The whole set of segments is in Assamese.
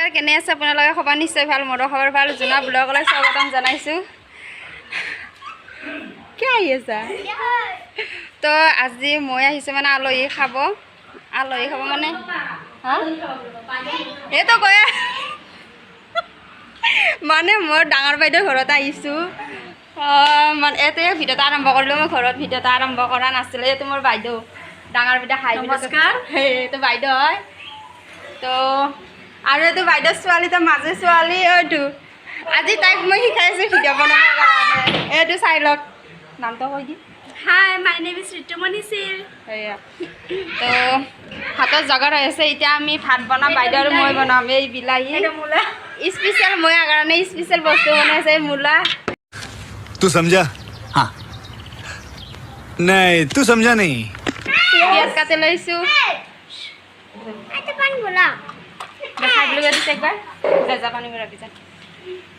নমস্কাৰ, কেনে আছে আপোনালোকে? খবৰ নিশ্চয় ভাল, মোৰো খবৰ ভাল। জোনা ব্লগলৈ স্বাগতম জনাইছোঁ। কি আহি আছা? তো আজি মই আহিছোঁ মানে আলহী খাব মানে এইটো কয় মানে মোৰ ডাঙৰ বাইদেউৰ ঘৰত আহিছোঁ। মানে এইটোৱে ভিডিঅ'টো আৰম্ভ কৰিলোঁ। মই ঘৰত ভিডিঅ'টো আৰম্ভ কৰা নাছিলোঁ। এইটো মোৰ বাইদেউ, ডাঙৰ বাইদেউ। হাই নমস্কাৰ। এইটো বাইদেউ হয়। তো আৰু এইটো বাইদেউৰ ছোৱালীটো মাজে ছোৱালী। এইটো আজি তাইক মই শিকাইছোঁ ভিডিঅ' বনাবৰ কাৰণে। এইটো চাই লওক, নামটো কৈ দি। হাই, মাই নেম ইজ ঋতুমণি চিৰ। সেয়া তো ভাতৰ জগাৰ হৈ আছে। এতিয়া আমি ভাত বনাম, বাইদেউ আৰু মই বনাম। এই বিলাহী মূলা স্পেচিয়েল, মই কাৰণে স্পেচিয়েল বস্তু বনাইছে মূলা। तू समझा? हाँ नहीं तू समझा नहीं। পিঁয়াজ কাটি লৈছোঁ। দেখাই দিলোঁ দিছে একবাৰ, যা পানী ভৰা পিছত।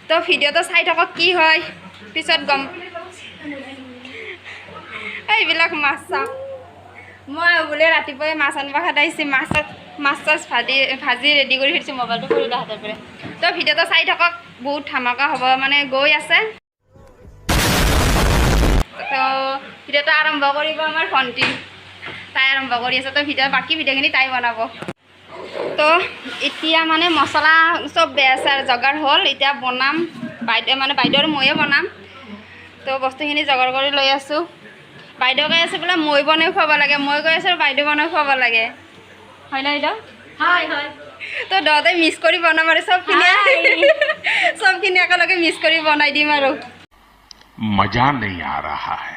তো ভিডিঅ'টো চাই থাকক, কি হয় পিছত গম। এইবিলাক মাছ চাওঁ মই বোলে ৰাতিপুৱাই মাছ আনিব খেদাইছোঁ। মাছ ভাজি ৰেডি কৰি থৈছোঁ। মোবাইলটো পৰিলে হাতৰ পৰা। তো ভিডিঅ'টো চাই থাকক, বহুত ধামাকা হ'ব মানে গৈ আছে। তো ভিডিঅ'টো আৰম্ভ কৰিব আমাৰ ভণ্টি, তাই আৰম্ভ কৰি আছে। তো বাকী ভিডিঅ'খিনি তাই বনাব। তো এতিয়া মানে মছলা চব বেয়া জগাৰ হ'ল। এতিয়া বনাম, বাইদেউ আৰু ময়ে বনাম। তো বস্তুখিনি জগাৰ কৰি লৈ আছোঁ। বাইদেউ কৈ আছে বোলে মই বনাই খুৱাব লাগে, মই কৈ আছোঁ বাইদেউ বনাই খুৱাব লাগে। হয় না বাইদেউ? হয় হয়। তো দহতে মিক্স কৰি বনাম আৰু চবখিনি একেলগে মিক্স কৰি বনাই দিম আৰু। मजा नहीं आ रहा है।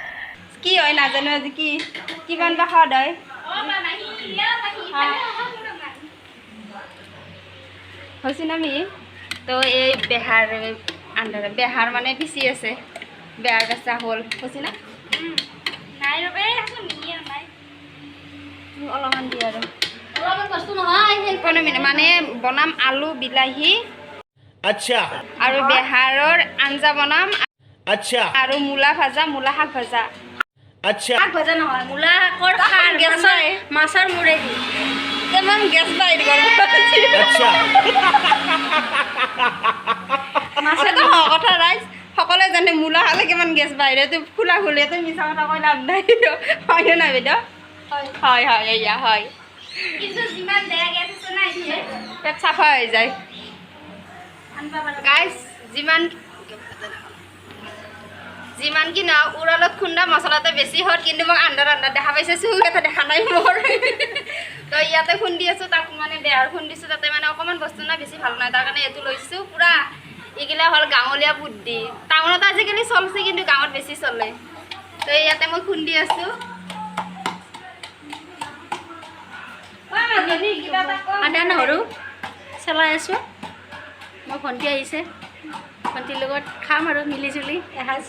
কি হয় নাজানো, আজি কিমান বা সোৱাদ হয়। হৈছে না মি? তো এই বেহাৰ মানে পিচি আছে, বেহাৰ বেচা হ'ল। হৈছে না? নাই ৰবে, নাই অলপমান দিয়ে আৰু অলপমান বস্তু নহয়। মানে বনাম আলু বিলাহী अच्छा আৰু বেহাৰৰ আঞ্জা বনাম अच्छा আৰু মূলা শাক ভাজা। अच्छा শাক ভাজা নহয়, মূলা শাকৰ খাৰ, মাছৰ মূৰেদি। তেমন গেছ বাহিৰ কৰিব। अच्छा মাছটো কথা ৰাইজ সকলোৱে জানে মূলা খালে কিমান গেছ বাহিৰে। তো খোলা খুলিটো মিছা কথা কৈ লাভ নাই। হয়নে নাই বাইদেউ? হয় হয়, এয়া হয়। কিন্তু যিমান বেয়া গেছ আছে না এতিয়া পেট চাফা হৈ যায় আনবা পাৰা। গাইজ। যিমান কি নহওক উৰালত খুন্দা মছলাটো বেছি হ'ল, কিন্তু মোক আন্ধাৰ দেখা পাইছে। চুক এটা দেখা নাই মোৰ। তো ইয়াতে খুন্দি আছোঁ, তাক মানে বেহাৰ খুন্দিছোঁ। তাতে মানে অকণমান বস্তু না বেছি ভাল নহয়, তাৰ কাৰণে এইটো লৈছোঁ। পূৰা এইগিলা হ'ল গাঁৱলীয়া বুদ্ধি। টাউনত আজিকালি চলছে, কিন্তু গাঁৱত বেছি চলে। তো ইয়াতে মই খুন্দি আছোঁ। আদা নহৰু চলাই আছোঁ। মোৰ ভণ্টি আহিছে, ভণ্টিৰ লগত খাম আৰু মিলি জুলি এসাঁজ।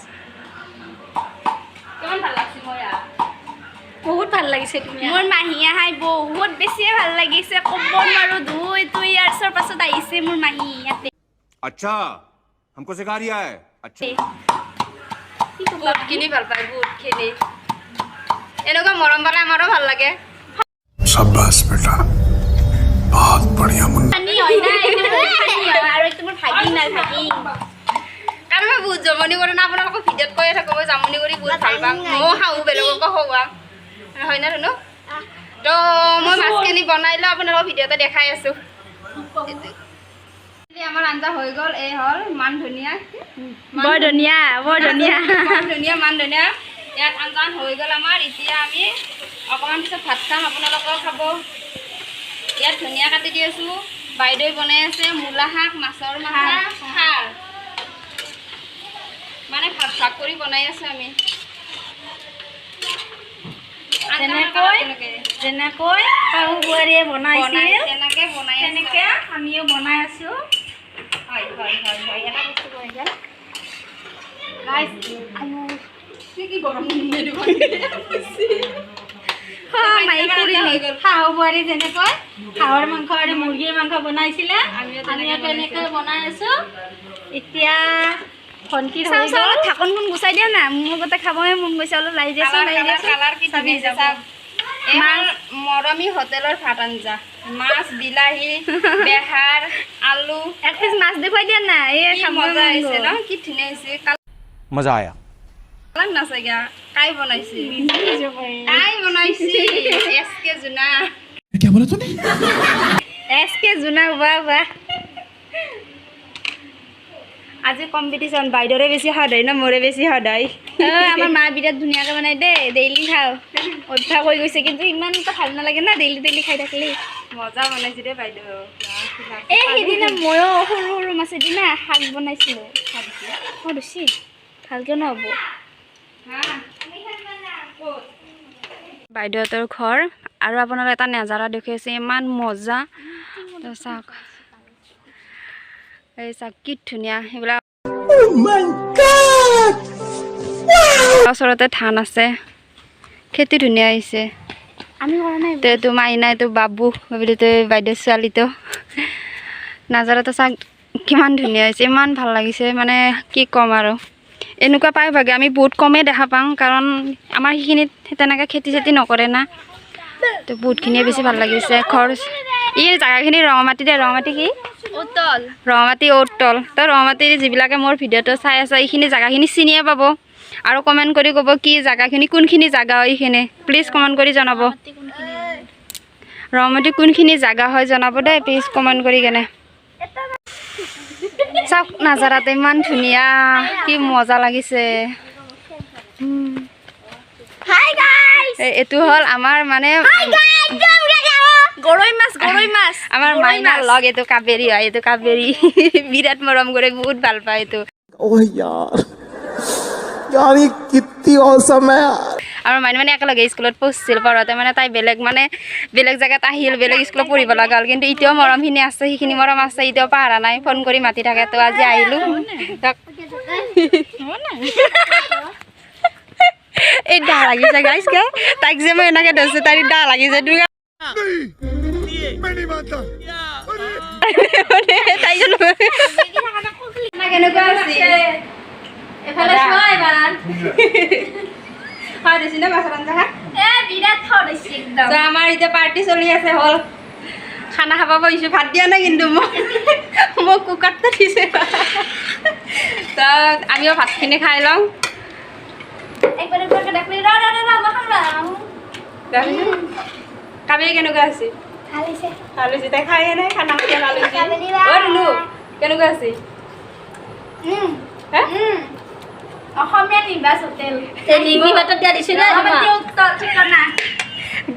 কিমান ভাল লাগছে মই বহুত ভাল লাগিছে তুমি। মোৰ মাহীয়ে খাই বহুত বেছিয়ে ভাল লাগিছে, ক'ব নোৱাৰোঁ। 2 ইয়াৰ্ছৰ পাছত আহিছে মোৰ মাহী ইয়াতে। अच्छा हमको सिखा रिया है। अच्छा বহুতখিনি ভাল পায়, বহুতখিনি। এনেকুৱা মৰম পালে আমাৰো ভাল লাগে। शाबाश बेटा बहुत बढ़िया मुन्ना। পানী হয় না, এইটো বহুত পানী হয়। আৰু এইটো মোৰ ভাগি নাই, ভাগি। কাৰণ মই বহুত জমনি কৰোঁ না, আপোনালোকক ভিডিঅ'ত কৈয়ে থাকোঁ মই জমনি কৰি বহুত ভাল পাম। ময়ো খাওঁ, বেলেগকো খুৱাম। হয় না ধুনু? তো মই মাছখিনি বনাই লওঁ, আপোনালোকক ভিডিঅ'তে দেখাই আছোঁ। আমাৰ আঞ্জা হৈ গ'ল। এই হ'ল মান ধনিয়া, বৰ ধুনীয়া, বৰ ধুনীয়া। মান ধনিয়া। ইয়াত আঞ্জা হৈ গ'ল আমাৰ। এতিয়া আমি অকণমান পিছত ভাত খাম, আপোনালোকেও খাব। ইয়াত ধনিয়া কাটি দি আছোঁ, বাইদেউ বনাই আছে মূলা শাক, মাছৰ মাথা খাৰ। মানে ভাগ কৰি বনাই আছোঁ আমি। যেনেকৈ শাহু বোৱাৰীয়ে বনাইছিল তেনেকৈ বনাই তেনেকৈ আমিও বনাই আছোঁ। হয় হয় হয় হয়। এটা বস্তু কৈ গ'ল গাইজ, কি গৰম শাহু বোৱাৰী যেনেকৈ হাঁহৰ মাংস আৰু মুৰ্গীৰ মাংস বনাইছিলে, আমিও তেনেকৈ বনাই আছোঁ। এতিয়া ভণ্টিৰ হৈ গ'ল। ঢাকনখন গুচাই দিয়া না, মোৰ গোটেই খাবহে মন গৈছে। অলপ লাই দিয়াচোন, কালাৰ কি ধুনীয়া চাওক। মৰমী হোটেলৰ ভাত আঞ্জা, মাছ, বিলাহী, বেহাৰ, আলু আলু এক পিচ মাছ দেখুৱাই দিয়া না এই কি খাব মজা আহিছে ন কি ধুনীয়া আহিছে मजा आया কালাৰ নাচাগা কাই বনাইছে কাই বনাইছে এসকে জুনা क्या बोला तूने এসকে জুনা বাহ বাহ আজি কম্পিটিশ্যন বাইদেউৰে বেছি সোৱাদ হয় না মোৰে বেছি সোৱাদ হয় আমাৰ মা বিৰাট ধুনীয়াকৈ বনাই দে ডেইলি খাওঁ অভ্যাস হৈ গৈছে কিন্তু ইমান এটা ভাল নালাগে না ডেইলি খাই থাকিলে মজা বনাইছে দেই বাইদেউ এই সেইদিনা ময়ো সৰু সৰু মাছ এদিনা শাক বনাইছিলোঁ অঁ বেছি ভালকৈ নহ'ব বাইদেউহঁতৰ ঘৰ আৰু আপোনালোকে এটা নাজাৰা দেখি আছে ইমান মজা তো চাওক এই চাওক কি ধুনীয়া সেইবিলাক ওচৰতে ধান আছে খেতি ধুনীয়া হৈছে আমি কৰা নাই তো এইটো মাইনা এইটো বাবু বুলি তো বাইদেউ ছোৱালীটো নাজাৰাটো চাওক কিমান ধুনীয়া হৈছে ইমান ভাল লাগিছে মানে কি ক'ম আৰু এনেকুৱা প্ৰায়ভাগে আমি বহুত কমেই দেখা পাওঁ কাৰণ আমাৰ সেইখিনিত তেনেকৈ খেতি চেতি নকৰে না তো বহুতখিনিয়ে বেছি ভাল লাগিছে ঘৰ এই জেগাখিনি ৰঙামাটি দে ৰঙামাটি কি উতল ৰঙামাটি ঔতল তো ৰঙামাটিৰ যিবিলাকে মোৰ ভিডিঅ'টো চাই আছে এইখিনি জেগাখিনি চিনিয়ে পাব আৰু কমেণ্ট কৰি ক'ব কি জেগাখিনি কোনখিনি জেগা হয় এইখিনি প্লিজ কমেণ্ট কৰি জনাব ৰঙামাটি কোনখিনি জেগা হয় জনাব দেই প্লিজ কমেণ্ট কৰি কেনে চাওক নাজাৰাতে ইমান ধুনীয়া কি মজা লাগিছে এইটো হ'ল আমাৰ মানে গৰৈ মাছ আমাৰ মাইনাৰ লগ এইটো কাবেৰী হয় এইটো কাবেৰী বিৰাট মৰম কৰে বহুত ভাল পায় এইটো ओह यार यार ये कितनी औसम है यार আমাৰ মাইনা মানে একেলগে স্কুলত পঢ়িছিল পঢ়োঁতে মানে তাই বেলেগ জেগাত আহিল বেলেগ স্কুলত পঢ়িব লগা হ'ল কিন্তু এতিয়াও মৰমখিনি আছে সেইখিনি মৰম আছে এতিয়াও পাহৰা নাই ফোন কৰি মাতি থাকে তো আজি আহিলোঁ এই ডা লাগিছে গাইছ কে তাইক যে মই এনেকৈ ধৰিছোঁ তাইৰ ডা লাগিছে তাই কেনেকুৱা আছে এফালে চোৱা এবাৰ হয় দিছি না মাছৰ আঞ্জা বিৰাট খাওঁ দিছে একদম আমাৰ এতিয়া পাৰ্টি চলি আছে হ'ল খানা খাব পাৰিছোঁ ভাত দিয়া নাই কিন্তু মোক কুকাৰটো দিছে তো আমিও ভাতখিনি খাই লওঁ একবাৰ দেখলি কাবেৰী কেনেকুৱা আছে ভাল হৈছে ভাল হৈছে তাই খাই নাই খানা খাই ভাল হৈছে অ' ৰুনু কেনেকুৱা আছে অসমীয়া নিবাস হোটেল নিংনি ভাতত দিয়া দিছে নে উত্তল ঠিকনা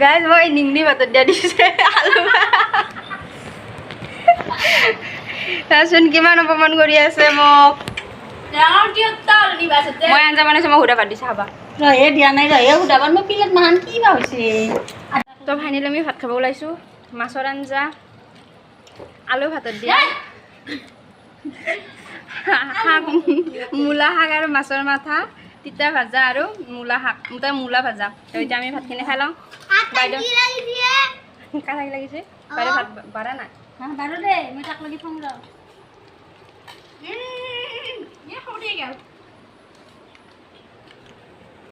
গাইজ মই নিংনি ভাতত দিয়া দিছে আলু তাৰচোন কিমান অপমান কৰি আছে মোক উত্তল নিবাস হোটেল মই আঞ্জা বনাইছোঁ মই সুধা ভাত দিছোঁ খাবা ৰহে দিয়া নাই ৰহে সুধাবাৰ মই প্লেট মাহান কি বা হৈছে তো ফাইনেলি আমি ভাত খাব ওলাইছোঁ মাছৰ আঞ্জা আলু ভাতত দিয়া শাক মূলা শাক আৰু মাছৰ মাথা তিতা ভাজা আৰু মূলা শাক মূলা ভাজা তো এতিয়া আমি ভাতখিনি খাই লওঁ বাইদেউ কাঢ়াই লাগিছে বাইদেউ ভাত বাঢ়া নাই বাৰু দে মই তাক লাগি ফোন ৰ